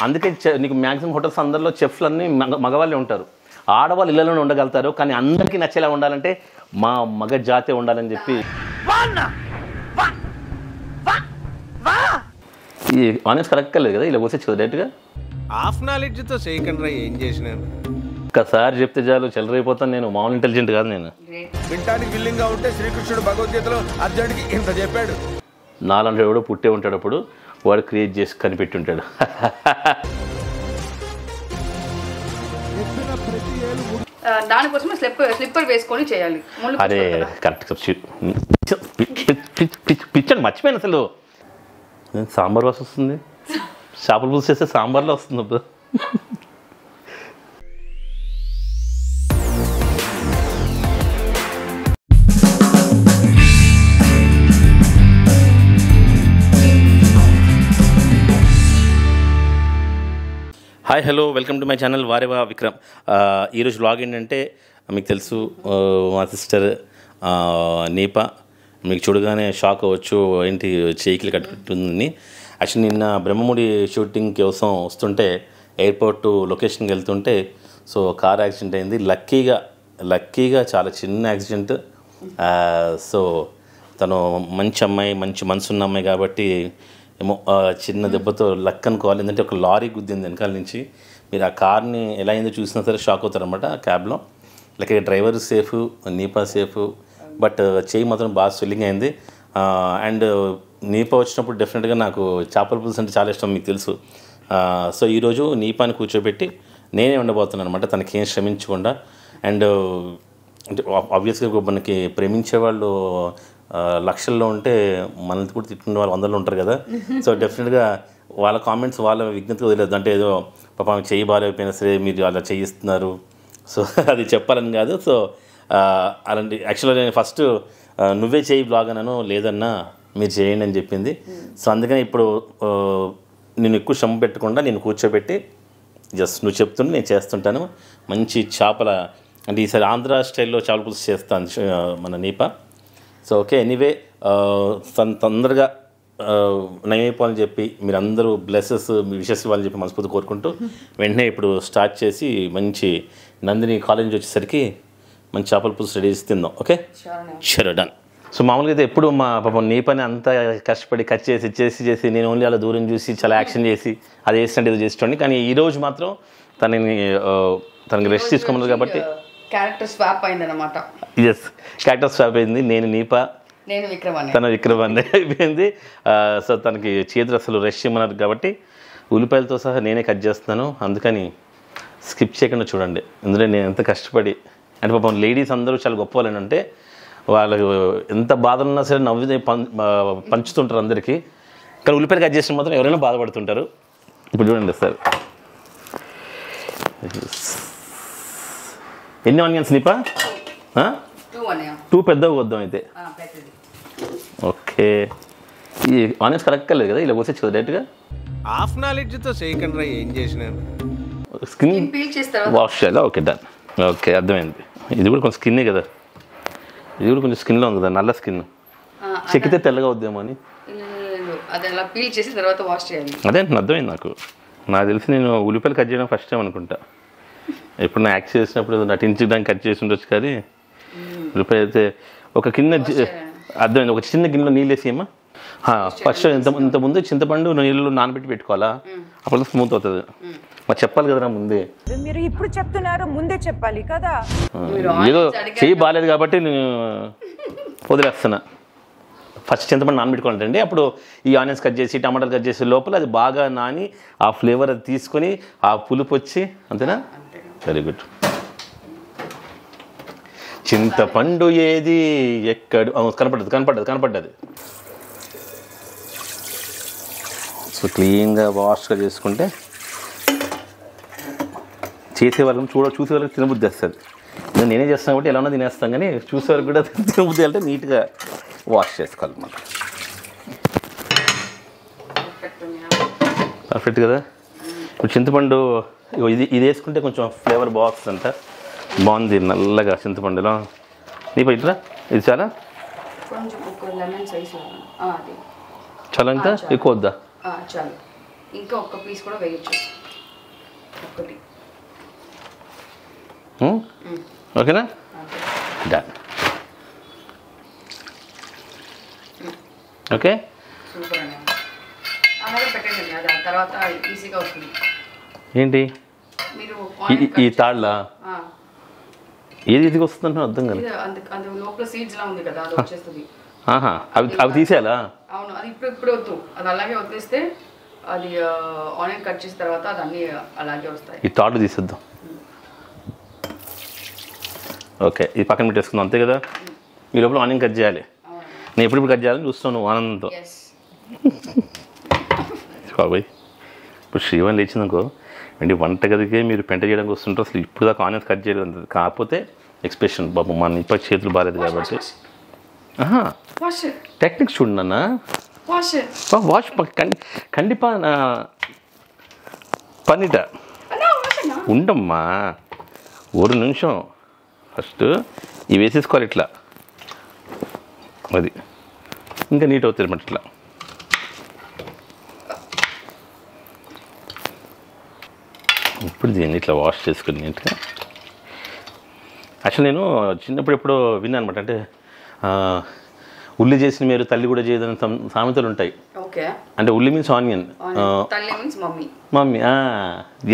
అందుకే నీకు maximum hotels అందరిలో చెఫ్లు అన్నీ మగవాళ్ళే ఉంటారు. ఆడవాళ్ళు ఇళ్లలోనే ఉండగలుగుతారు, కానీ అందరికీ నచ్చేలా ఉండాలంటే మా మగ జాతే ఉండాలని చెప్పి ఈ ఆనెస్ట్ కరెక్ట్ లేదు కదా, ఇలా వచ్చేది డైరెక్ట్గా హాఫ్ నాలెడ్జ్తో చేయకుండా ఏం చేసినాను. ఒక్కసారి చెప్తే చాలు చెలరైపోతాను. నేను మామూలు ఇంటెలిజెంట్ కాదు. నేను వింటానికి విల్లింగ్ గా ఉంటే శ్రీకృష్ణుడు భగవద్గీతలో అర్జునుడికి ఇంత చెప్పాడు. నాలంటే ఎవడో పుట్టే ఉంటాడు, అప్పుడు వాడు క్రియేట్ చేసి కనిపెట్టి ఉంటాడు. దానికోసమే స్లిప్పర్ వేసుకొని చేయాలి. అరే కరెక్ట్ పిచ్చండి, మర్చిపోయాను అసలు. సాంబార్ వాసన వస్తుంది. చేపల పులుసు చేస్తే సాంబార్లో వస్తుంది అప్పుడు. Hi hello, welcome to my channel Vareva Vikram. ఈరోజు వ్లాగ్ ఏంటంటే మీకు తెలుసు, మా సిస్టర్ నీపా. మీకు చూడగానే షాక్ అవ్వచ్చు, ఏంటి చేయికిలు కట్టుకుంటుందని. యాక్చువల్లీ నిన్న బ్రహ్మముడి షూటింగ్ కోసం వస్తుంటే ఎయిర్పోర్ట్ లొకేషన్కి వెళ్తుంటే సో కార్ యాక్సిడెంట్ అయింది. లక్కీగా చాలా చిన్న యాక్సిడెంట్. సో తను మంచి అమ్మాయి, మంచి మనసు ఉన్న అమ్మాయి కాబట్టి ఏమో చిన్న దెబ్బతో లక్ అనుకోవాలి. ఎందుకంటే ఒక లారీ గుద్దింది వెనకాల నుంచి. మీరు ఆ కార్ని ఎలా అయిందో చూసినా సరే షాక్ అవుతారనమాట. క్యాబ్లో లైక్ డ్రైవర్ సేఫ్, నీపా సేఫ్, బట్ చేయి మాత్రం బాగా స్వెల్లింగ్ అయింది. అండ్ నీపా వచ్చినప్పుడు డెఫినెట్గా నాకు చేపల పులుసు అంటే చాలా ఇష్టం, మీకు తెలుసు. సో ఈరోజు నీపాని కూర్చోబెట్టి నేనే ఉండబోతున్నాను అనమాట, తనకేం శ్రమించకుండా. అండ్ అంటే ఆబ్వియస్గా మనకి ప్రేమించే వాళ్ళు లక్షల్లో ఉంటే మనల్ని కూడా తిట్టుకునే వాళ్ళు వందల్లో ఉంటారు కదా. సో డెఫినెట్గా వాళ్ళ కామెంట్స్ వాళ్ళ విజ్ఞతగా వదిలేదు. అంటే ఏదో పాప చెయ్యి బాగాలేకపోయినా సరే మీరు అలా చేయిస్తున్నారు, సో అది చెప్పాలని కాదు. సో అలాంటి యాక్చువల్గా నేను ఫస్ట్ నువ్వే చేయి బ్లాగ్ అన్నాను, లేదన్నా మీరు చేయండి అని చెప్పింది. సో అందుకని ఇప్పుడు నేను ఎక్కువ శ్రమ పెట్టకుండా నేను కూర్చోబెట్టి జస్ట్ నువ్వు చెప్తుంటే నేను చేస్తుంటాను. మంచి చేపల అంటే ఈసారి ఆంధ్ర స్టైల్లో చేపల పులుసు చేస్తాను మన నీపా. సో ఓకే, ఎనీవే తొందరగా నయమైపోవాలని చెప్పి మీరందరూ బ్లెస్సెస్ విషెస్ ఇవ్వాలని చెప్పి మనస్ఫూర్తి కోరుకుంటూ వెంటనే ఇప్పుడు స్టార్ట్ చేసి మంచి నందిని కాలేజ్ వచ్చేసరికి మంచి చేపల పులుసు రెడీ చేసి తిందాం. Okay sure, done. సో మామూలుగా అయితే ఎప్పుడు మా పాపం నీ పని అంతా కష్టపడి కట్ చేసి నేను ఓన్లీ అలా దూరం చూసి చాలా యాక్షన్ చేసి అది వేసినట్టు ఏదో చేస్తుండే. కానీ ఈరోజు మాత్రం తనకి రెస్ట్ తీసుకోమన్నారు కాబట్టి క్యారెక్టర్ స్వాప్ అయిందన్నమాట. ఎస్, క్యారెక్టర్ స్వాప్ అయింది. నేను నీపా, తన విక్రమ్ అనే అయిపోయింది. సో తనకి చేతులు అసలు రెస్ట్ చేయమన్నారు కాబట్టి ఉల్లిపాయలతో సహా నేనే కట్ చేస్తున్నాను. అందుకని స్కిప్ చేయకుండా చూడండి. ఎందుకంటే నేను ఎంత కష్టపడి, అంటే పాపం లేడీస్ అందరూ చాలా గొప్ప వాళ్ళు అంటే వాళ్ళు ఎంత బాధలు ఉన్నా సరే నవ్వి పంచుతుంటారు అందరికీ. కానీ ఉల్లిపాయలు కట్ చేసిన మాత్రం ఎవరైనా బాధపడుతుంటారు. ఇప్పుడు చూడండి సార్, ఎన్ని ఆనియన్స్ నీపా? 2 పెద్దగా వద్దాం అయితే. ఓకే, ఈ ఆనియన్స్ కరెక్ట్ లేదు కదా, ఇలా వచ్చేది కదా డైరెక్ట్గా. హాఫ్ నాలెడ్జ్తో చేయకుండా ఏం చేసినాను. స్కిన్ వాష్ చేయాలా? Okay done. ఓకే అర్థమైంది. ఇది కూడా కొంచెం స్కిన్నే కదా, ఇది కూడా కొంచెం స్కిన్లో ఉంది కదా, నల్ల స్కిన్. చెక్కితే తెల్లగా వద్దేమో అని అదే అర్థమైంది నాకు. తెలిసి నేను ఉల్లిపాయలు కట్ చేయడం ఫస్ట్ టైం అనుకుంటా. ఎప్పుడు నా యాక్ట్ చేసినప్పుడు నటించడానికి కట్ చేసి ఉండొచ్చు, కానీ ఉల్లిపాయ అయితే ఒక కింద అర్థమైంది. ఒక చిన్న గిన్నెలో నీళ్ళు వేసేయమ్మా. ఫస్ట్ ఇంత ముందు చింతపండు నీళ్ళు నానబెట్టి పెట్టుకోవాలా, అప్పుడు స్మూత్ అవుతుంది. మరి చెప్పాలి కదరా ముందే. మీరు ఇప్పుడు చెప్తున్నారు, ముందే చెప్పాలి కదా. ఏదో చెయ్యి బాగాలేదు కాబట్టి నేను వదిలేస్తున్నా. ఫస్ట్ చింతపండు నానబెట్టుకోవాలంటే అప్పుడు ఈ ఆనియన్స్ కట్ చేసి టమాటాలు కట్ చేసే లోపల అది బాగా నాని ఆ ఫ్లేవర్ అది తీసుకొని ఆ పులుపు వచ్చి, అంతేనా? Very good. చింతపండు ఏది ఎక్కడ కనపడ్డది. సో క్లీన్గా వాష్గా చేసుకుంటే చేసే వాళ్ళని చూసే వాళ్ళకి తినబుద్ధి వస్తుంది. నేనే చేస్తాను కాబట్టి ఎలా ఉన్నా తినేస్తాను, కానీ చూసే వాళ్ళకి కూడా తినబుద్ధి అంటే నీట్గా వాష్ చేసుకోవాలన్నమాట. పర్ఫెక్ట్ కదా. ఇప్పుడు చింతపండు ఇది వేసుకుంటే కొంచెం ఫ్లేవర్ బాగుంటుందంట. బాగుంది నల్లగా చింతపండులో. నీ పైట్రా ఇది చాలా కొంచెం ఒక లెమన్ సైజ్ చాలా ఇంకా ఎక్కువ వద్దా? చాలు. ఇంకా ఒక్క పీస్ కూడా వేయచ్చు. ఒకటి ఓకేనా? డన్. ఓకే, సూపర్ అండి. అలాగే పెట్టండి, అది ఆ తర్వాత ఈజీగా వస్తుంది. ఏంటి మీరు ఈ తాళ్ళ ఏది ఇది వస్తుందంటే అర్థం కాదు. అది లోపల సీడ్స్ లా ఉంది కదా, అది వచ్చేస్తుంది. అవి తీసేయాలా? అవును, అది ఇప్పుడు వద్దు, అది అలాగే వదిలేస్తే అది ఆనియన్ కట్ చేసిన తర్వాత అది అన్నీ అలాగే వస్తాయి. ఈ తాళ్ళు తీసేద్దాం. ఓకే, ఇది పక్కన పెట్టేసుకుందాం, అంతే కదా? ఈ లోపల ఆనియన్ కట్ చేయాలి. నేను ఎప్పుడు కట్ చేయాలని చూస్తాను ఆనందంతో. బాబాయ్, ఇప్పుడు శ్రీవాణి లేచిందనుకో, అంటే వంటగదికే మీరు పెంట చేయడానికి వస్తుంటారు, అసలు ఇప్పుడు దాకా ఆనియన్స్ కట్ చేయలేదు. కాకపోతే ఎక్స్ప్రెషన్ బాబు మన ఇప్పటి చేతులు బాగాలేదు కాబట్టి టెక్నిక్స్ చూడండి అన్న. వాష్ కండిపా పనిట ఉండమ్మా, ఒక నిమిషం. ఫస్ట్ ఇవి వేసేసుకోవాలి ఇట్లా, అది ఇంకా నీట్ అవుతుంది అన్నమాట. ఇట్లా ఇప్పుడు దీన్ని ఇట్లా వాష్ చేసుకుని నీట్గా. యాక్చువల్ నేను చిన్నప్పుడు ఎప్పుడో విన్నాను అనమాట, అంటే ఉల్లి చేసిన మీరు తల్లి కూడా చేయదని సామెతలు ఉంటాయి. అంటే ఉల్లి మీన్స్ ఆనియన్, మమ్మీ.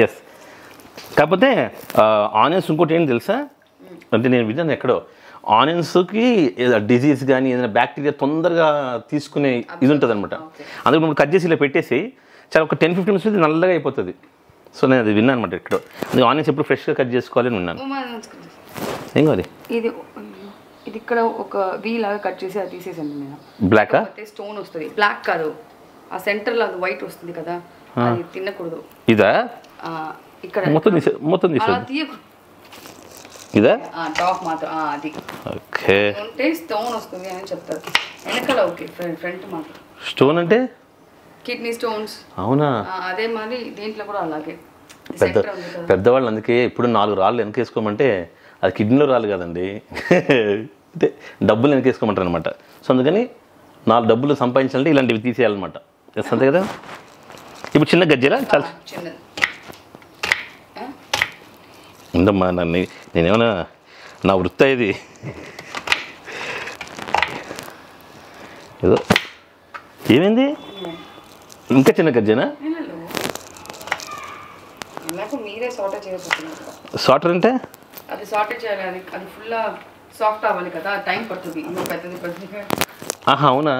ఎస్. కాకపోతే ఆనియన్స్ ఇంకోటి ఏంటి తెలుసా, అంటే నేను విన్నాను ఎక్కడో, ఆనియన్స్కి డిజీజ్ కానీ ఏదైనా బ్యాక్టీరియా తొందరగా తీసుకునే ఇది ఉంటుంది అనమాట. అందుకు మనం కట్ చేసి ఇలా పెట్టేసి చాలా ఒక 10-15 minutes నల్లగా అయిపోతుంది. సో నేను అది విన్నాను అనమాట ఎక్కడో. అందుకే ఆనియన్స్ ఎప్పుడు ఫ్రెష్గా కట్ చేసుకోవాలి అని విన్నాను. ఏం కావాలి, ఇది ఇక్కడ ఒక వీ లాగా కట్ చేసి అది తీసేసండి. నేను బ్లాక్ స్టోన్ వస్తుంది, బ్లాక్ కాదు, ఆ సెంటర్లో అది వైట్ వస్తుంది కదా, అది తినకూడదు. ఇదా? ఇక్కడ మొత్తం తీయకూడదు. ఇదా? టాప్ మాత్రం అది. ఓకే, ఉంటే స్టోన్ వస్తుంది అని చెప్తారు. వెనకాల ఓకే, ఫ్రంట్ మాత్రం. స్టోన్ అంటే కిడ్నీ స్టోన్స్. అవునా? అదే మరి దీంట్లో కూడా అలాగే. పెద్దవాళ్ళు అందుకే ఇప్పుడు 4 రాళ్ళు వెనకేసుకోమంటే అది కిడ్నీలో రాళ్ళు కదండి, అంటే డబ్బులు వెనకేసుకోమంటారు అనమాట. సో అందుకని 4 డబ్బులు సంపాదించాలంటే ఇలాంటివి తీసేయాలన్నమాట. ఎస్, అంతే కదా? ఇప్పుడు చిన్న గజ్జెలా చాలా చిన్నది ఉందమ్మా. నేనేమన్నా నా వృత్తి ఇది ఏదో. ఏమైంది? ఇంకా చిన్న గజ్జెనా? మీరే సార్టర్ చేయబోతున్నారు. సార్టర్ అంటే అది సార్టర్ చేయాలి, అది ఫుల్ సాఫ్ట్ అవ్వాలి కదా, టైం పడుతుంది. పెద్దది. అవునా?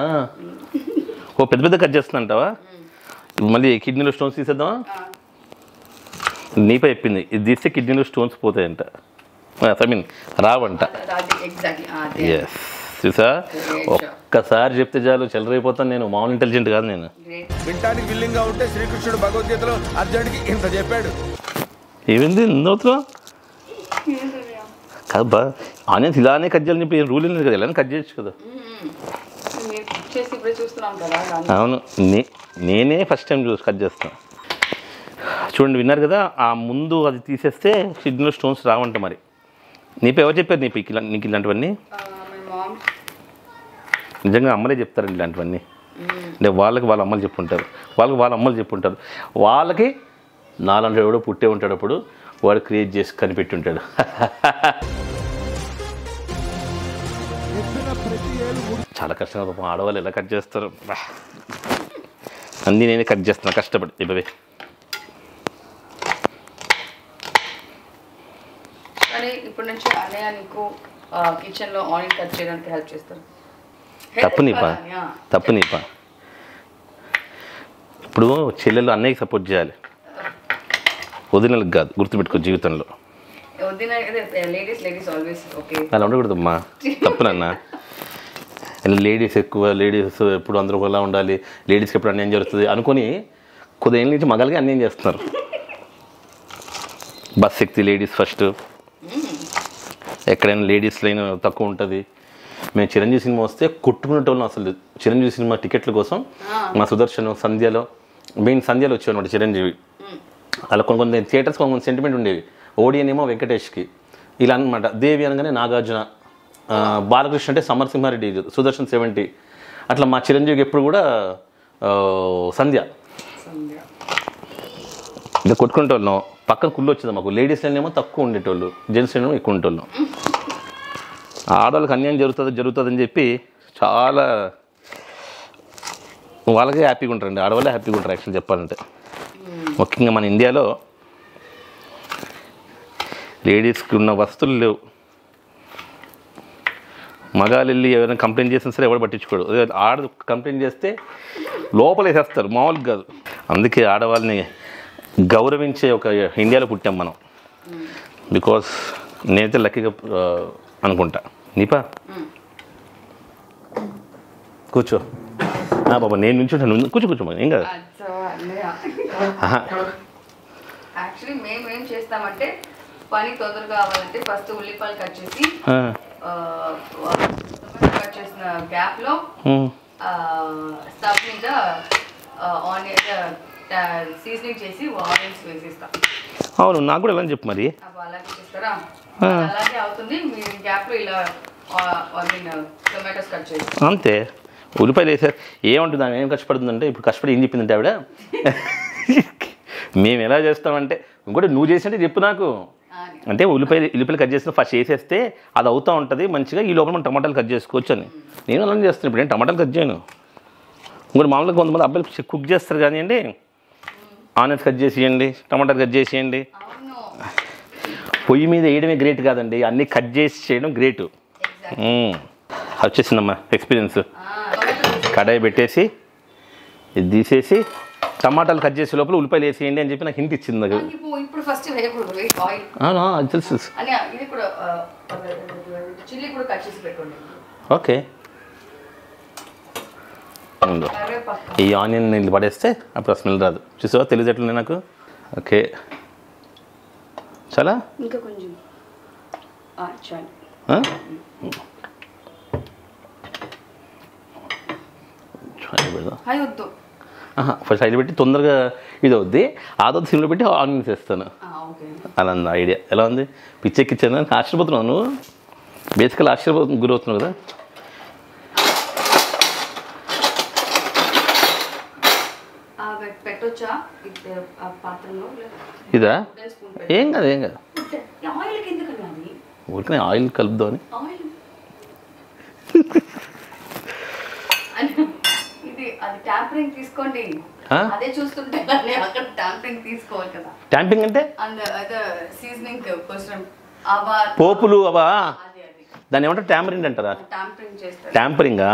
ఓ పెద్ద కట్ చేస్తుందంటావా? మళ్ళీ కిడ్నీలో స్టోన్స్ తీసేద్దామా? నీపై చెప్పింది, ఇది తీస్తే కిడ్నీలో స్టోన్స్ పోతాయంట, ఐ మీన్ రావంట. ఎస్, చూసా, ఒక్కసారి చెప్తే చాలు చెలరైపోతాను నేను. మామూలు ఇంటెలిజెంట్ కాదు నేను. వింటానికి విల్లింగ్ గా ఉంటే శ్రీకృష్ణుడు భగవద్గీతలో అర్జునుడికి ఇంత చెప్పాడు. ఏమైంది నవ్వుతున్నా? కాదబ్బా, ఆనియన్స్ ఇలానే కట్ చేయాలని చెప్పి రూల్ లేదు కదా, ఇలానే కట్ చేయొచ్చు కదా. అవును, నేనే ఫస్ట్ టైం కట్ చేస్తాను. చూడండి, విన్నారు కదా, ఆ ముందు అది తీసేస్తే కిడ్నీలో స్టోన్స్ రావంట. మరి నీకు ఎవరు చెప్పారు నీకు ఇలాంటివన్నీ? నిజంగా అమ్మలే చెప్తారండి ఇలాంటివన్నీ. అంటే వాళ్ళకి వాళ్ళ అమ్మలు చెప్పుంటారు, వాళ్ళ అమ్మలు చెప్పుంటారు. వాళ్ళకి నాలంటే ఎవడో పుట్టే ఉంటాడు, అప్పుడు వాడు క్రియేట్ చేసి కనిపెట్టి ఉంటాడు. చాలా కష్టంగా పాపం ఆడవాళ్ళు ఎలా కట్ చేస్తారు. అన్నీ నేనే కట్ చేస్తున్నా కష్టపడి. ఇవ్వవే. ఇప్పటి నుంచి అన్నయ్య నీకు కిచెన్లో ఆనియన్ కట్ చేయడానికి హెల్ప్ చేస్తారు. తప్పు నీపా. ఇప్పుడు చెల్లెలు అన్నయ్యకి సపోర్ట్ చేయాలి, వదినలకు కాదు. గుర్తుపెట్టుకో జీవితంలో. అలా ఉండకూడదమ్మా, తప్పునన్నా. లేడీస్ ఎక్కువ, లేడీస్ ఎప్పుడు అందరూ ఒకలా ఉండాలి, లేడీస్కి ఎప్పుడు అన్యాయం జరుగుతుంది అనుకొని కొద్దిగా నుంచి మగాళ్ళకి అన్యాయం చేస్తున్నారు. బస్ ఎక్కితే లేడీస్ ఫస్ట్, ఎక్కడైనా లేడీస్ లైన్ తక్కువ ఉంటుంది. మేము చిరంజీవి సినిమా వస్తే కొట్టుకునేటోళ్ళం. అసలు చిరంజీవి సినిమా టికెట్ల కోసం మా సుదర్శన్, సంధ్యలో, మెయిన్ సంధ్యలో వచ్చేవాడు చిరంజీవి. అలా కొన్ని థియేటర్స్ కొన్ని సెంటిమెంట్ ఉండేవి. ఓడియన్ ఏమో వెంకటేష్కి, ఇలా అనమాట. దేవి అనగానే నాగార్జున, బాలకృష్ణ అంటే సమరసింహారెడ్డి, సుదర్శన్ 70. అట్లా మా చిరంజీవికి ఎప్పుడు కూడా సంధ్య. ఇలా కొట్టుకునేటోళ్ళం, పక్కన కుళ్ళు వచ్చేది మాకు. లేడీస్లోనేమో తక్కువ ఉండేటోళ్ళు, జెంట్స్లోనేమో ఎక్కువ ఉండేటోళ్ళం. ఆడవాళ్ళకి అన్యాయం జరుగుతుందని చెప్పి చాలా వాళ్ళకే హ్యాపీగా ఉంటారండి, ఆడవాళ్ళే హ్యాపీగా ఉంటారు యాక్చువల్లీ చెప్పాలంటే. ముఖ్యంగా మన ఇండియాలో లేడీస్కి ఉన్న వస్తువులు లేవు. మగాళ్ళు వెళ్ళి ఎవరైనా కంప్లైంట్ చేసినా సరే ఎవరు పట్టించుకోడు. ఆడ కంప్లైంట్ చేస్తే లోపల వేసేస్తారు, మామూలుగా కాదు. అందుకే ఆడవాళ్ళని గౌరవించే ఒక ఇండియాలో పుట్టాం మనం. బికాస్ నేనైతే లక్కీగా అనుకుంటా. నీపా కూర్చో బాబా, నేను నుంచుంటాను, కూర్చో ఏం కాదు. యాక్చువల్లీ మేము ఏం చేస్తామంటే పని తొందరగా కావాలంటే ఫస్ట్ ఉల్లిపాయలు కట్ చేసి కట్ చేసిన గ్యాప్లో స్టవ్ మీద ఆనియన్ సీజనింగ్ చేసి ఆనియన్స్ వేసేస్తాం. అవును, నాకు కూడా ఎలా చెప్పు మరి. అలాగే చేస్తారా? అలాగే అవుతుంది. మీరు గ్యాప్లో ఇలా టొమాటోస్ కట్ చేసి అంతే. ఉల్లిపాయలు వేసారు ఏముంటుంది, ఆమె ఏం కష్టపడుతుందంటే, ఇప్పుడు కష్టపడి ఏం చెప్పిందంటే ఆవిడ, మేము ఎలా చేస్తామంటే, ఇంకోటి నువ్వు చేసినట్టే చెప్పు నాకు. అంటే ఉల్లిపాయలు కట్ చేసిన ఫస్ట్ వేసేస్తే అది అవుతూ ఉంటుంది మంచిగా, ఈ లోపల మనం టమాటాలు కట్ చేసుకోవచ్చు అని. నేను అలానే చేస్తాను. ఇప్పుడు నేను టమాటాలు కట్ చేయను. ఇంకోటి మామూలుగా కొంతమంది అబ్బాయిలు కుక్ చేస్తారు కానివ్వండి, ఆనియన్స్ కట్ చేసేయండి, టమాటాలు కట్ చేసేయండి. పొయ్యి మీద వేయడమే గ్రేట్ కాదండి, అన్నీ కట్ చేసి చేయడం గ్రేటు. వచ్చేసిందమ్మా ఎక్స్పీరియన్స్. కడాయి పెట్టేసి ఇది తీసేసి టమాటాలు కట్ చేసే లోపల ఉల్లిపాయలు వేసేయండి అని చెప్పి నాకు హింట్ ఇచ్చింది. నాకు ఇప్పుడు ఫస్ట్ వేయకూడదు, ఆయిల్. అది తెలుసు. ఇది కూడా చిల్లీ కూడా కట్ చేసి పెట్టుకోండి. ఓకే, ఈ ఆనియన్ నీళ్ళు పడేస్తే అప్పుడు స్మెల్ రాదు. చూసావా తెలియజేట్లున్నాయి నాకు. ఓకే, చాలా ఇంకా కొంచెం వద్దు. ఫస్ట్ ఐడి పెట్టి తొందరగా ఇది అవుద్ది, ఆదొద్దు సిమ్లో పెట్టి ఆనియన్స్ వేస్తాను. అలా ఉంది ఐడియా. ఎలా ఉంది? పిచ్చెక్కిచ్చాను, ఆశ్చర్యపోతున్నావు నువ్వు. బేసికల్ గురవుతున్నావు కదా. పెట్టొచ్చా పాత్రలో? ఇదా? ఏం కాదు ఊరికనే ఆయిల్ కలుపుదామని. ఇది అది ట్యాంపరింగ్ తీసుకోండి. అదే చూస్తుంటే అక్కడ ట్యాంపరింగ్ తీసుకోవాలి కదా. ట్యాంపింగ్ అంటే సీజనింగ్ కోసం పోపులు అవా, దాన్ని ఏమంటారు? ట్యాంపరింగ్ అంటారా? ట్యాంపరింగ్ చేస్తారు. ట్యాంపరింగా?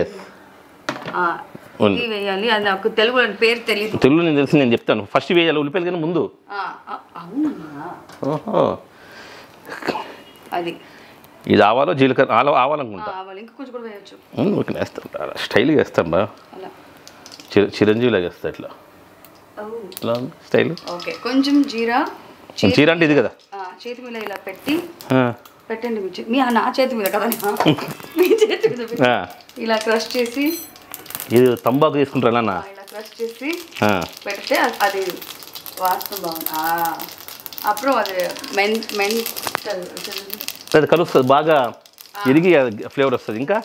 ఎస్, ఇది వేయాలి. అది నాకు తెలుగు పేరు తెలియదు. తెలుగు నేను తెలిసి నేను చెప్తాను. ఫస్ట్ వేయాలి ఉల్లిపాయలు కానీ ముందు. ఓహో, అది ఇది ఆవాలో జీలకర్ర ఆవాలనుకుంటా. ఇంకా కొంచెం కూడా వేయచ్చు. ఓకే, వేస్తాం స్టైల్గా వేస్తాం బా. చిరంజీవిలాగా వేస్తా ఇట్లా స్టైల్. ఓకే, కొంచెం జీరా అంటే ఇది కదా, చేతి మీద ఇలా పెట్టండి. మీ నా చేతి మీద కదా, మీ చేతి మీద ఇలా క్రష్ చేసి. ఇది తంబాకు తీసుకుంటారా? ఇలా క్రష్ చేసి పెడితే అది వాసన బాగుంది. అప్పుడు అది అది కలుస్తుంది బాగా, ఎరిగి ఫ్లేవర్ వస్తుంది. ఇంకా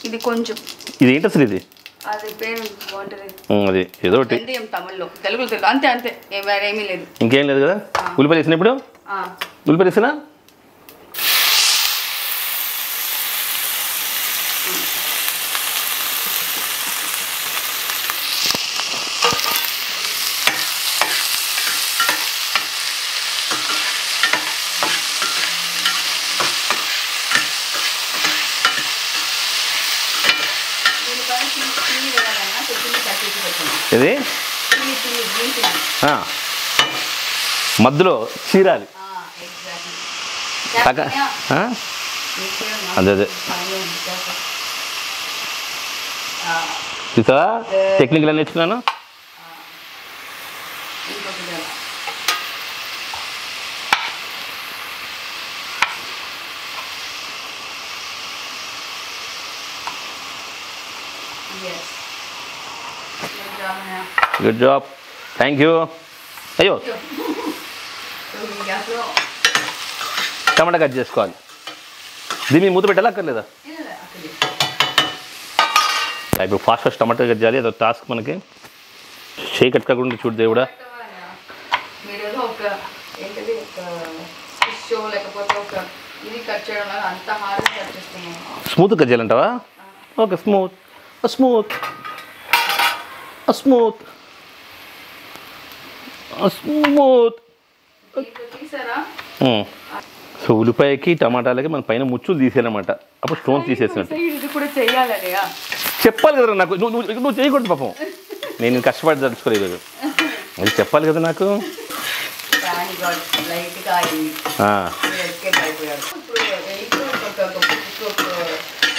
ఇది కొంచెం ఇది ఏంటి అసలు? ఇది అది పేరు బాగుంటుంది. అది ఏదో ఒకటి తమిళ్లో, తెలుగులో తెలుగు అంతే అంతే, వేరేమీ లేదు. ఇంకేం లేదు కదా. ఉల్లిపాయలు వేసిన ఇప్పుడు ఉల్లిపాయలు వేసినా ఇది మధ్యలో చీరాలి. అదే అదే చూసావా టెక్నికల్ అని నేర్చుకున్నాను. Good job, thank you. అయ్యో, టమాటా కట్ చేసుకోవాలి. దీన్ని మూత పెట్టాలా అక్కర్లేదా? ఇప్పుడు ఫాస్ట్ టమాటా కట్ చేయాలి, అదో టాస్క్ మనకి. చేయి కట్టుకోకుండా చూడు దేవుడా. మీరేదో ఒక ఏంటది ఒక ఫిషో లేకపోతే ఒక ఇది కట్ చేయడం వల్ల అంత హార్డ్గా కట్ చేస్తున్నాను. స్మూత్ కట్ చేయాలంటావా? Okay, smooth smooth smooth smooth. తీసారా? సో ఉల్లిపాయకి టమాటాలకి మన పైన ముచ్చులు తీసేయాలన్నమాట. అప్పుడు స్టోన్ తీసేసినట్టు. ఇది కూడా చెయ్యాలని చెప్పాలి కదా నాకు. నువ్వు చేయకూడదు పాపం. నేను కష్టపడి తడుచుకోలేదు. అది చెప్పాలి కదా నాకు.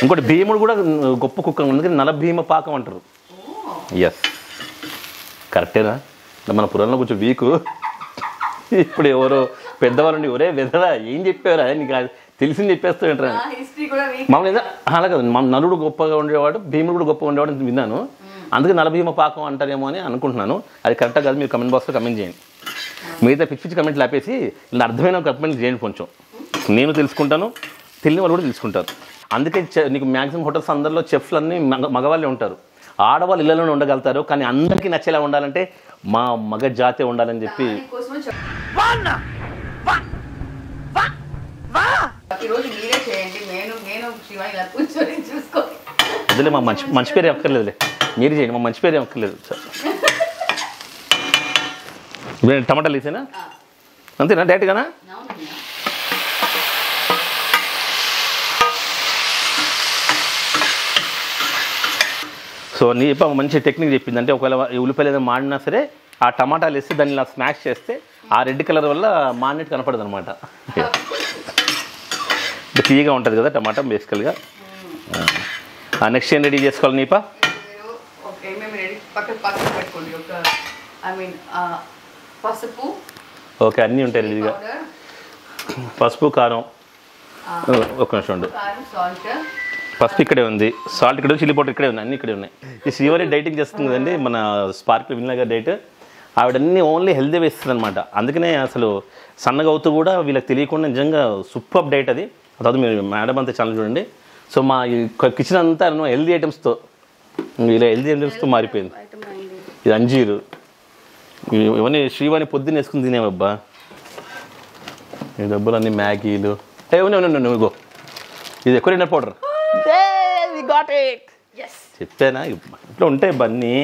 ఇంకోటి భీముడు కూడా గొప్ప కుక్క, అందుకని నల భీమ పాకం అంటారు. ఎస్, కరెక్టేనా? మన పురాణంలో కొంచెం వీకు. ఇప్పుడు ఎవరో పెద్దవాళ్ళండి, ఒరే వెదరా ఏం చెప్పారా నీకు తెలిసింది చెప్పేస్తూ ఉంటారా? మామూలుగా అలా కదా, మా నలుడు గొప్పగా ఉండేవాడు, భీముడు కూడా గొప్పగా ఉండేవాడు అని విన్నాను. అందుకే నలభీమ పాకం అంటారేమో అని అనుకుంటున్నాను. అది కరెక్టా కాదు మీరు కమెంట్ బాక్స్లో కమెంట్ చేయండి. మిగతా పిచ్చి పిచ్చి కమెంట్లు ఆపేసి ఇలా అర్థమైన కమెంట్ చేయండి. కొంచెం నేను తెలుసుకుంటాను, తెలియని వాళ్ళు కూడా తెలుసుకుంటారు. అందుకే నీకు మ్యాక్సిమం హోటల్స్ అందరిలో చెఫ్లు అన్నీ మగవాళ్ళే ఉంటారు. ఆడవాళ్ళు ఇళ్లలోనే ఉండగలుగుతారు, కానీ అందరికీ నచ్చేలా ఉండాలంటే మా మగ జాతే ఉండాలని చెప్పి అదిలే. మా మంచి పేరు ఎక్కర్లేదులే, మీరు చేయండి. మా మంచి పేరు ఎక్కర్లేదు. టమాటాలు వేసేనా? అంతేనా? డైరెక్ట్గానా? సో నీప మంచి టెక్నిక్ చెప్పింది. అంటే ఒకవేళ ఉల్లిపాయలు ఏదైనా మాడినా సరే ఆ టమాటాలు వేస్తే దాన్ని ఇలా స్మాష్ చేస్తే ఆ రెడ్ కలర్ వల్ల మాడినట్టు కనపడదు అనమాట. తీయగా ఉంటుంది కదా టమాటా బేసికల్గా. నెక్స్ట్ ఏం రెడీ చేసుకోవాలి నీప? ఓకే, అన్నీ ఉంటాయి రెడీగా. పసుపు, కారం. ఒక నిమిషం ఉండు. పసుపు ఇక్కడే ఉంది, సాల్ట్ ఇక్కడ, చిల్లీ పౌడర్ ఇక్కడే ఉంది, అన్నీ ఇక్కడే ఉన్నాయి. ఈ శ్రీవారి డైటింగ్ చేస్తుంది కదండి, మన స్పార్క్ వినలేగా డైట్. ఆవిడన్నీ ఓన్లీ హెల్దీ వేస్తుంది అనమాట. అందుకనే అసలు సన్నగా అవుతూ కూడా వీళ్ళకి తెలియకుండా నిజంగా సూపర్ డైట్ అది. తర్వాత మీరు మేడం అంతా ఛానల్ చూడండి. సో మా కిచెన్ అంతా హెల్దీ ఐటమ్స్తో, ఇలా హెల్దీ ఐటమ్స్తో మారిపోయింది. ఇది అంజీరు, ఇవన్నీ శ్రీవాణి పొద్దున్న వేసుకుని తినేవబ్బా. ఈ డబ్బులు అన్నీ మ్యాగీలు ఇగో. ఇది ఎక్కువ డిన్నర్ పౌడర్. చెప్పానా ఇట్లా ఉంటాయి బన్నీ.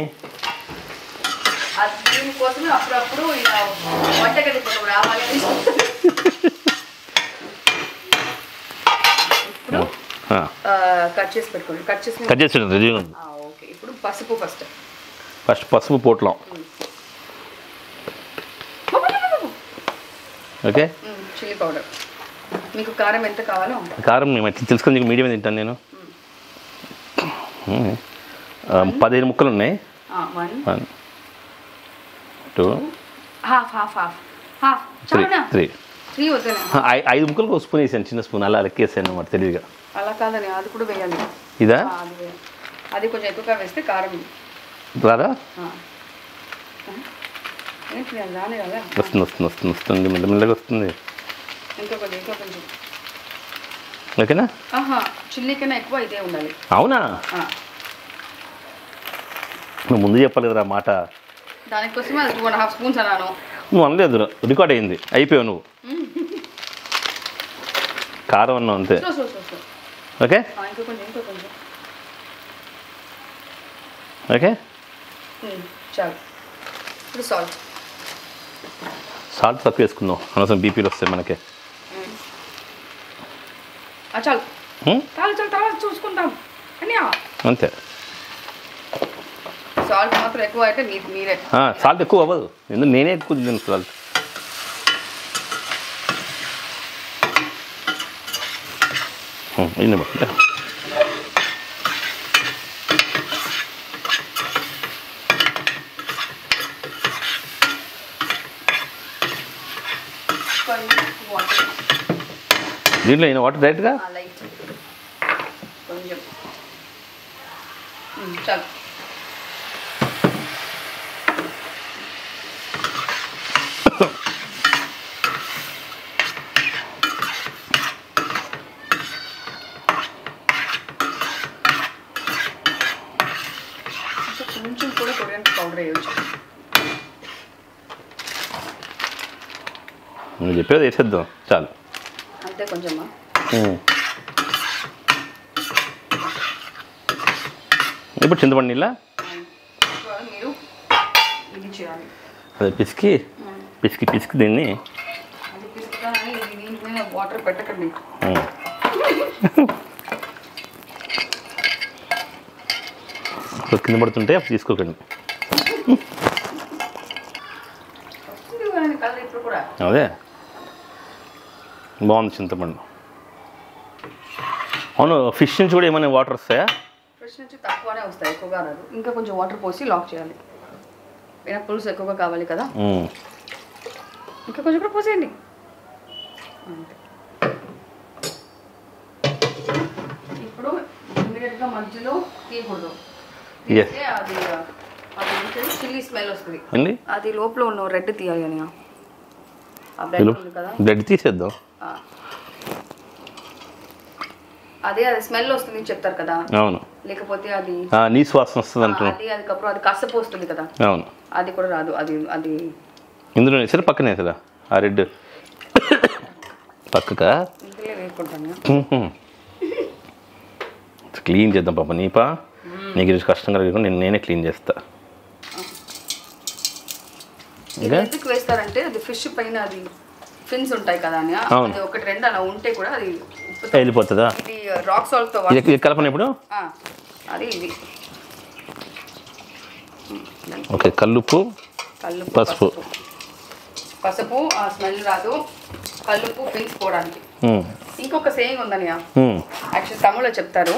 కట్ చేసి పెట్టుకోండి. రెడీగా ఉంది. ఇప్పుడు పసుపు ఫస్ట్ పసుపు పోట్లం. Okay, chilli powder. మీకు కారం ఎంత కావాలో? కారం మేము తెలుసుకొని నీకు మీడియం తింటాను నేను. 15 ముక్కలు ఉన్నాయి. 1 2 3 5 ముక్కలకు 1 స్పూన్ వేసాను, చిన్న స్పూన్ అలా లెక్కేసాను అన్నమాట తెలివిగా. అలా కాదని అది కూడా వేయాలి. ఇదా? అది కొంచెం ఎక్కువగా వేస్తే కారం రాదా? వస్తుంది మెల్లమెల్లగా వస్తుంది. ఇంకా కొంచెం ఓకేనా? చిల్లీ కన్నా ఎక్కువ ఇదే ఉండాలి. అవునా? నువ్వు ముందు చెప్పాలి కదా మాట. దానికోసమే 2.5 స్పూన్స్ అన్నాను. నువ్వు అనలేదు, రికార్డ్ అయింది, అయిపోయావు నువ్వు. కారం అన్నావు అంతే. ఓకే ఓకే, చాలు. ఇప్పుడు సాల్ట్ తక్కువ వేసుకుందాం, అనవసరం బీపీలు వస్తాయి మనకి. చాలు చూసుకుంటాం అంతే. సాల్ట్ మాత్రం ఎక్కువ అయితే మీరే. సాల్ట్ ఎక్కువ అవ్వదు, ఎందుకు నేనే ఎక్కువ తిన్నాను సాల్ట్. ఇన్ని బట్టి దీంట్లో అయినా వాటర్ డైరెక్ట్గా కొంచెం చాలు. కొంచెం కూడా కొరియాండర్ పౌడర్ వేయవచ్చు. నువ్వు చెప్పేది వేసేద్దాం చాలు. అంతే కొంచెమా. ఇప్పుడు చింతపండు నీళ్ళ మీరు ఇది చేయాలి. అదే పిసికి పిసికి పిసికి దీన్ని అది పిసుకుతానని దీంట్లో వాటర్ పెట్టకండి. కింద పడుతుంటే అప్పుడు తీసుకోకండి. కలర్ ఇప్పుడు కూడా అదే బాగుంది చింతపండు. అవును, ఫిష్ నుంచి కూడా ఏమైనా వాటర్ వస్తాయా? ఫ్రెష్ నుంచి తక్కువనే వస్తాయి, ఎక్కువగా రాదు. ఇంకా కొంచెం వాటర్ పోసి లాక్ చేయాలి. ఏమైనా పులుసు ఎక్కువగా కావాలి కదా, ఇంకా కొంచెం కూడా పోసేయండి. అంతే. ఇప్పుడు ఇమీడియట్గా మధ్యలో తీయకూడదు. తీస్తే అది చిల్లీ స్మెల్ వస్తుంది. అది లోపల ఉన్న రెడ్ తీయాలి అని కదా, బ్రెడ్ తీసేద్దాం. అదే అది స్మెల్ వస్తుంది చెప్తారు కదా. అవును, లేకపోతే అది నీ శ్వాసన వస్తుంది అంటున్నా. అది அதுக்கப்புறம் అది కసపు వస్తుంది కదా. అవును, అది కూడా రాదు. అది అది ఇందులో వేసారా పక్కనే వేసారా? ఆ రెడ్ పక్కగా ఇందులో వేసుకుంటాను. క్లీన్ చేద్దాం పాప. నీపా నీకు ఈరోజు కష్టంగా లేకుండా నేనే క్లీన్ చేస్తా. ఎందుకు వేస్తారంటే అది ఫిష్ పైన అది ఫిన్స్ ఉంటాయి కదా అని, అది ఒకటి రెండు అలా ఉంటే కూడా అది వెళ్ళిపోతుందా? ఇది రాక్ సాల్ట్ తో కలపన ఇప్పుడు అది ఇది. ఓకే, కల్లుప్పు పసుపు. పసుపు ఆ స్మెల్ రాదు, కల్లుప్పు ఫిన్స్ పోవడానికి. ఇంకొక సేయింగ్ ఉందని యాక్చువల్ తమిళ్లో చెప్తారు.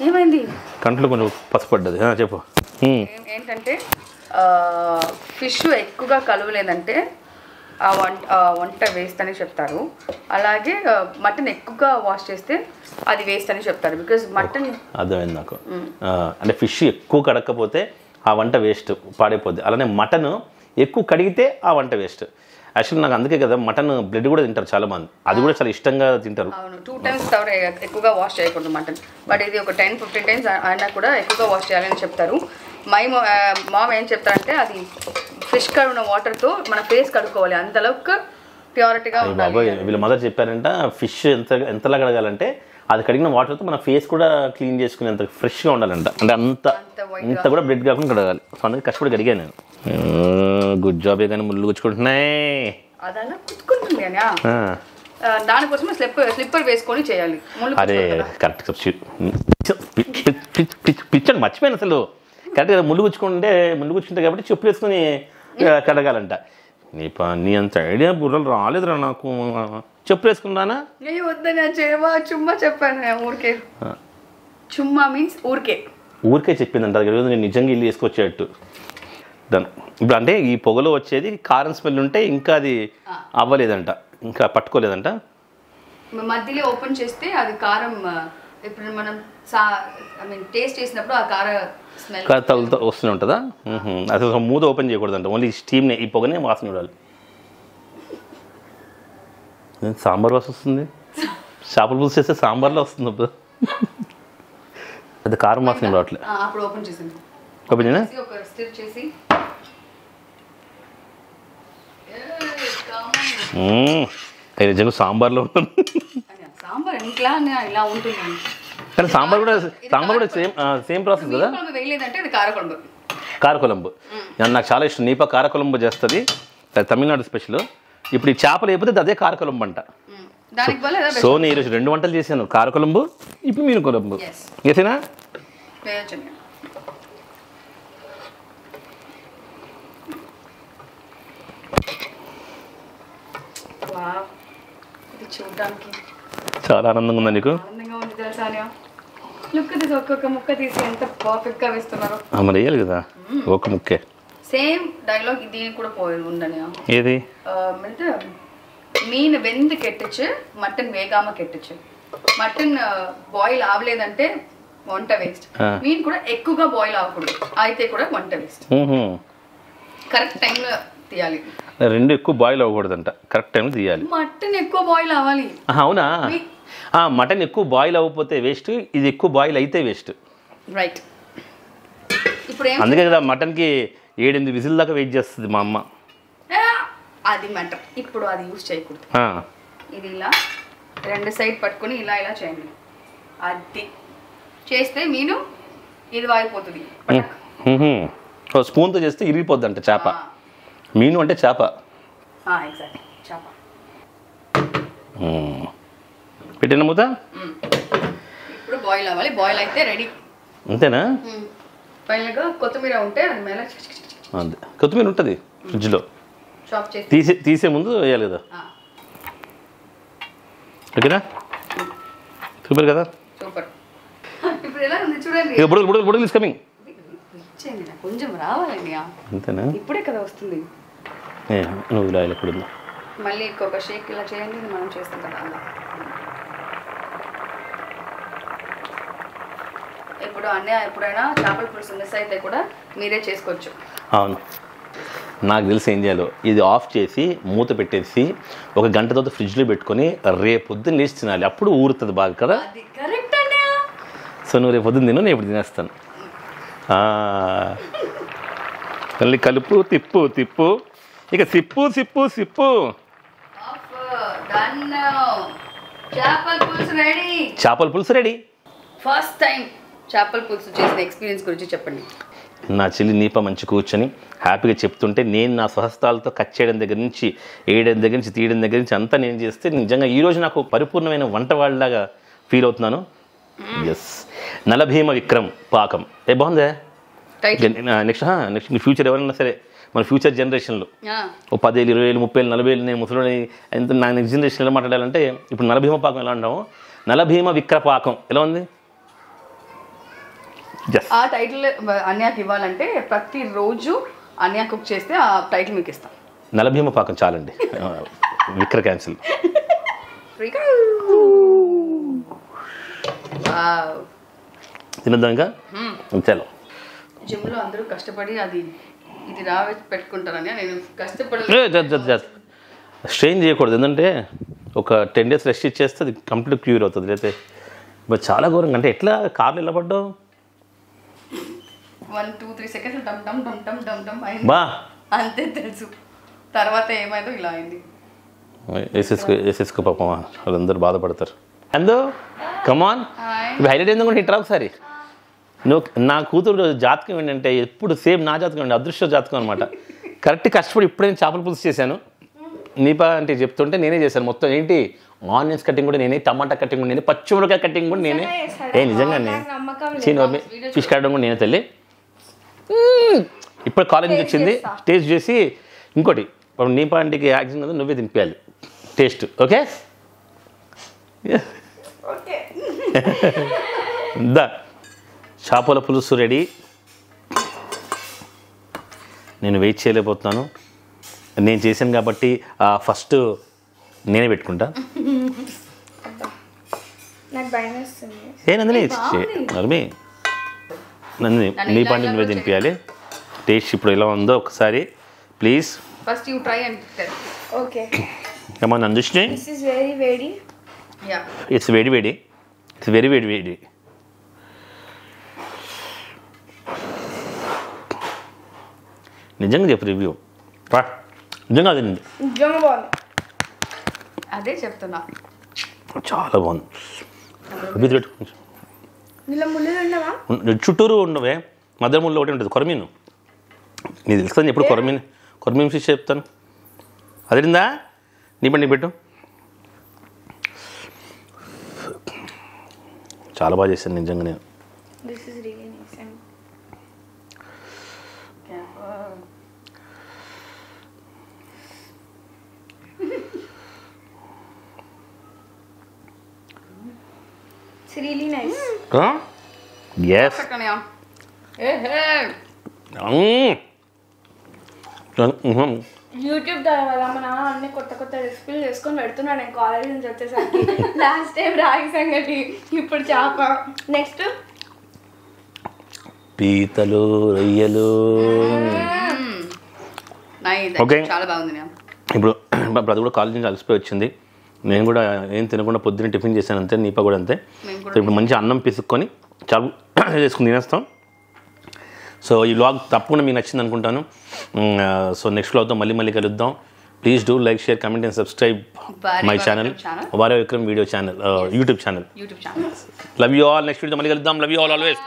ఏమైంది? కంట్లో కొంచెం పసుపు పడ్డది, చెప్పు. ఏంటంటే ఫిష్ ఎక్కువగా కలవలేదంటే ఆ వంట వేస్ట్ అని చెప్తారు. అలాగే మటన్ ఎక్కువగా వాష్ చేస్తే అది వేస్ట్ అని చెప్తారు. బికాజ్ మటన్ అర్థమైంది నాకు. అంటే ఫిష్ ఎక్కువ కడకపోతే ఆ వంట వేస్ట్, పాడైపోద్ది. అలానే మటన్ ఎక్కువ కడిగితే ఆ వంట వేస్ట్. యాక్చువల్లీ నాకు అందుకే కదా మటన్ బ్లడ్ కూడా తింటారు చాలా మంది, అది కూడా చాలా ఇష్టంగా తింటారు. అవును, 2 times ఎక్కువగా వాష్ చేయకూడదు మటన్. బట్ ఇది ఒక 10-15 times అయినా కూడా ఎక్కువగా వాష్ చేయాలని చెప్తారు. మామ ఏం చెప్తారంటే అది ఫిష్ కడుగున వాటర్తో మన ఫేస్ కడుక్కోవాలి, అంతలోకి ప్యూరిటీగా ఉండాలి. బాబాయ్ వీళ్ళ మదర్ చెప్పారంట ఫిష్ ఎంతలా కడగాలంటే అది కడిగిన వాటర్తో మన ఫేస్ కూడా క్లీన్ చేసుకునేంత ఫ్రెష్గా ఉండాలంట. అంటే అంత కూడా బ్లడ్ కాకుండా కడగాలి. సో అందుకే కష్టపడి కడిగాను నేను. గుడ్ జాబే కానీ ముళ్ళు గుచ్చుకుంటున్నాయి. అదన్నా కుట్టుకుంటుంది అని దానికోసమే స్లిప్పర్ వేసుకొని చేయాలి. అరే కరెక్ట్ పిచ్చండి, మర్చిపోయాను అసలు. కరెక్ట్గా ముళ్ళు గుచ్చుకుంటే కాబట్టి చెప్పులు వేసుకొని కడగాలంట. నీ అంత ఐడియా బుర్రలు రాలేదురా నాకు. చెప్పులు వేసుకున్నానా? వద్దని చుమ్మా చెప్పాను. ఊరికే చుమ్మా మీన్స్ ఊరికే చెప్పిందంట. నేను నిజంగా ఇల్లు వేసుకొచ్చేటట్టు దాన్ని. ఇప్పుడు అంటే ఈ పొగలో వచ్చేది కారం స్మెల్ ఉంటే ఇంకా అది అవ్వలేదంట, ఇంకా పట్టుకోలేదంట. మధ్యలో ఓపెన్ చేస్తే అది కారం, ఇప్పుడు మనం టేస్ట్ చేసినప్పుడు ఆ కారం స్మెల్ తగులుతూ వస్తూనే ఉంటుందా? అసలు మూత ఓపెన్ చేయకూడదంట, ఓన్లీ స్టీమ్నే, ఈ పొగనే వాసన చూడాలి. సాంబార్ వాసన వస్తుంది. చేపల పులుసు చేస్తే సాంబార్లో వస్తుంది అప్పుడు. అది కారం వాసన రావట్లేదు. అప్పుడు ఓపెన్ చేసింది. ఓపెన్ చేయనా? ఒక స్టిర్ చేసి నిజంగా సాంబార్లో ఉంటుంది. సాంబార్ ఇంట్లో ఇలా ఉంటుంది. కానీ సాంబార్ కూడా సేమ్ ప్రాసెస్ కదా. వేయలేదంటే అది కారకొలంబు. కారకొలంబు నాకు చాలా ఇష్టం. నీపా కారకొలంబు చేస్తుంది, తమిళనాడు స్పెషల్. ఇప్పుడు ఈ చేపలు అయిపోతే అదే కారకొలంబు అంట. సో నేను ఈరోజు 2 వంటలు చేశాను, కారకొలంబు, ఇప్పుడు మీను కొలంబు. వేసేనా? చాలా ఆనందంగా ఉందా నీకు? ఒక్కొక్క ముక్క తీసి ఎంత పర్ఫెక్ట్ గా వేస్తున్నారు. మరి వేయాలి కదా ఒక ముక్కే. సేమ్ డైలాగ్ దీనికి కూడా ఉందని. ఏది? மீன் வெந்து கெட்டுச்சு, மட்டன் வேகாம கெட்டுச்சு. మటన్ బాయిల్ అవ్వలేదంటే వంట వేస్ట్. మీన్ కూడా ఎక్కువగా బాయిల్ అవ్వకూడదు, అయితే కూడా వంట వేస్ట్. కరెక్ట్ టైంలో తీయాలి. రెండు ఎక్కువ బాయిల్ అవ్వకూడదంట, కరెక్ట్ టైంలో తీయాలి. మటన్ ఎక్కువ బాయిల్ అవ్వాలి. అవునా? మటన్ ఎక్కువ బాయిల్ అవ్వకపోతే వేస్ట్, ఇది ఎక్కువ బాయిల్ అయితే వేస్ట్. రైట్. ఇప్పుడు అందుకే కదా మటన్కి 7-8 విజిల్ దాకా వెయిట్ చేస్తుంది మా అమ్మ. అది మ్యాటర్. ఇప్పుడు అది యూజ్ చేయకూడదు. ఇది ఇలా 2 సైడ్ పట్టుకొని ఇలా ఇలా చేయండి. అది చేస్తే మీను ఇది వాగిపోతుంది. స్పూన్తో చేస్తే ఇరిగిపోద్ది అంట చేప. మీను అంటే చేప. ఎగ్జాక్ట్లీ చేప. పెట్టిన మూత. ఇప్పుడు బాయిల్ అవ్వాలి. బాయిల్ అయితే రెడీ. అంతేనా? ఫైనల్గా కొత్తిమీర ఉంటే అది మేల అంతే. కొత్తిమీర ఉంటుంది ఫ్రిడ్జ్లో. చాప్ చేసి తీసే ముందు వేయాలి కదా. ఓకేనా? సూపర్ కదా? సూపర్. ఇప్పుడు ఎలా ఉంది చూడండి. బుడగలు ఇస్ కమింగ్. కొంచెం రావాలండి. అంతేనా? ఇప్పుడే కదా వస్తుంది. నువ్వు ఇలా ఎప్పుడు మళ్ళీ ఇంకొక షేక్ ఇలా చేయండి. మనం చేస్తాం కదా అలా. ఇప్పుడు ఎప్పుడైనా చేపల పులుసు మిస్ అయితే కూడా మీరే చేసుకోవచ్చు. అవును, నాకు తెలిసి ఏం చేయాలో ఇది ఆఫ్ చేసి మూత పెట్టేసి 1 గంట తర్వాత ఫ్రిడ్జ్లో పెట్టుకొని రేపు పొద్దున్న లేచి తినాలి. అప్పుడు ఊరుతుంది బాగా కదా. సో నువ్వు రేపు పొద్దున్న తిను, నేను ఇప్పుడు తినేస్తాను. మళ్ళీ కలుపు, తిప్పు ఇక సిప్పు. చేపల పులుసు రెడీ. ఫస్ట్ టైం చేపల పులుసు చేసిన ఎక్స్పీరియన్స్ గురించి చెప్పండి. నా చెల్లి నీప మంచి కూర్చొని హ్యాపీగా చెప్తుంటే నేను నా స్వహస్తాలతో కట్ చేయడం దగ్గర నుంచి, వేయడం దగ్గర నుంచి, తీయడం దగ్గర నుంచి అంతా నేను చేస్తే నిజంగా ఈరోజు నాకు పరిపూర్ణమైన వంటవాళ్ళలాగా ఫీల్ అవుతున్నాను. ఎస్, నలభీమ విక్రమ్ పాకం. బాగుందా? నెక్స్ట్ ఫ్యూచర్ ఎవరైనా సరే మన ఫ్యూచర్ జనరేషన్లో 10 ఏళ్ళు, 20 ఏళ్ళు, 30 ఏళ్ళు, 40 ఏళ్ళు నేను ముసలి ఎంత నా నెక్స్ట్ జనరేషన్ ఎలా మాట్లాడాలంటే ఇప్పుడు నలభీమ పాకం ఎలా అంటాము, నలభీమ విక్ర పాకం ఎలా ఉంది? ఆ టైటిల్ అన్యాకి ఇవ్వాలంటే ప్రతిరోజు అన్యా కుక్ చేస్తే ఆ టైటిల్ మీకు ఇస్తాం. నలభీమ పాకం చాలండి, విక్ర క్యాన్సిల్. తినద్దాం ఇంకా. చలో. జిమ్లో అందరూ కష్టపడి ఇది రావేసి పెట్టుకుంటారని నేను కష్టపడి స్ట్రెయిన్ చేయకూడదు. ఎందుకంటే ఒక 10 days రెస్ట్ ఇచ్చేస్తే అది కంప్లీట్ క్యూర్ అవుతుంది. అయితే చాలా ఘోరంగా. అంటే ఎట్లా కార్లు ఎలా పడ్డావు? 1, 2, 3 seconds డమ్ డమ్ డమ్ డమ్ డమ్ డమ్ అయింది. బా అంతే తెలుసు. తర్వాత ఏమైందో ఇలా అయింది. వేసేసుకో పాపం, వాళ్ళందరూ బాధపడతారు. అందో కమాన్, ఇప్పుడు హైలైట్ ఏందో కూడా హిట్రా ఒకసారి. నువ్వు నా కూతురు జాతకం ఏంటంటే ఎప్పుడు సేమ్ నా జాతకం అండి, అదృష్ట జాతకం అనమాట. కరెక్ట్ కష్టపడి ఇప్పుడే చేపల పులుసు చేశాను. నీపా అంటే చెప్తుంటే నేనే చేశాను మొత్తం. ఏంటి ఆనియన్స్ కటింగ్ కూడా నేనే, టమాటా కటింగ్ కూడా నేనే, పచ్చిమిరకాయ కటింగ్ కూడా నేనే. నిజంగానే ఫిష్ కట్టడం కూడా నేనే తల్లి. ఇప్పుడు కాలేజ్ నుంచి వచ్చింది, టేస్ట్ చేసి ఇంకోటి నీపా ఆంటీకి యాక్సిడెంట్ కదా నువ్వే తినిపించాలి టేస్ట్. ఓకే దా చేపల పులుసు రెడీ. నేను వెయిట్ చేయలేకపోతున్నాను. నేను చేశాను కాబట్టి ఫస్ట్ నేనే పెట్టుకుంటా. ఏ నందిని నీపా ఆంటీ నువ్వే తినిపించాలి. టేస్ట్ ఇప్పుడు ఎలా ఉందో ఒకసారి please. First you try and tell. Okay come on Nandushni. This is very వేడి. యా ఇట్స్ వెరీ వేడి. ఇట్స్ వెరీ వేడి. నిజంగా చెప్పు రివ్యూ. నిజంగా అదే నిజంగా బాగుంది. అదే చెప్తున్నా, చాలా బాగుంది. చుట్టూరు ఉండవే, మధ్య ముళ్ళు ఒకటి ఉంటుంది కొరమీను. నీకు తెలుస్తుంది ఎప్పుడు కొరమీన్ ఫిష్ చెప్తాను. అదేందా నీ పెట్టు. చాలా బాగా చేశాను నిజంగా నేను. really nice. Yes. యూట్యూబ్ ద్వారా మా నాన్న అన్ని కొత్త రెసిపీలు చేసుకొని పెడుతున్నాను. నేను కాలేజ్ నుంచి వచ్చేసరికి లాస్ట్ టైం రాగి సంగటి, ఇప్పుడు చేప, నెక్స్ట్ పీతలు, రొయ్యలు. ఓకే చాలా బాగుంది. ఇప్పుడు అది కూడా కాలేజ్ నుంచి అలసిపోయి వచ్చింది. నేను కూడా ఏం తినకుండా పొద్దున్న టిఫిన్ చేశాను అంతే, నీపా కూడా అంతే. సో ఇప్పుడు మంచి అన్నం పిసుక్కొని చాలా చేసుకుని తినేస్తాం. సో ఈ వ్లాగ్ తప్పకుండా మీకు నచ్చింది అనుకుంటాను. సో నెక్స్ట్ వ్లాగ్తో మళ్ళీ కలుద్దాం. Please do like share comment and subscribe వారేవా మై ఛానల్ విక్రమ్ channel. వారేవా Vikram video channel YouTube channel. YouTube channel. Love you all. Next video మళ్ళీ కలుద్దాం. Love you all always.